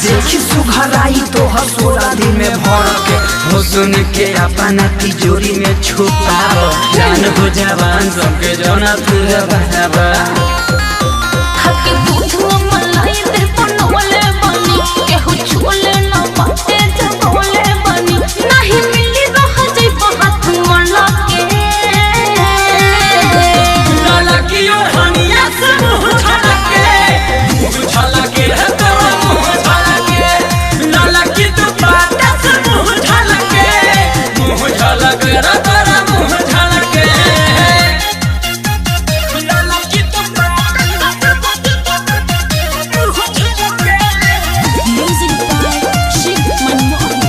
देखी सुघराई तो हसोरा दिल में भर के हुस्न के अपना तिजोरी में छुपाओ जान हो जवान सबके जाना तू बहावा हके दूध मलाई दिल पनोले बनी केहू छोले न बाटे जगोले बनी नहीं मिली रह जाई हाथ मला के लाला की और हनिया से मुंह छलके है तेरा मुंह छलके लाला की तू बात से मुंह छलके रे तेरा मुंह छलके लाला की तू म्यूजिक बाय शिव मनमोहन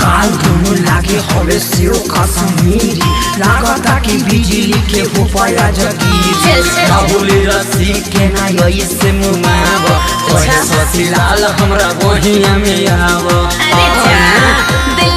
गाल दोनों लागे हवे सेव कश्मीरी लागता कि बिजली के हो पाया जगीर ना बोले रसी के ना यही से मुमाव ओए ससी लाल हमरा बहिया में आव अरे जा दिल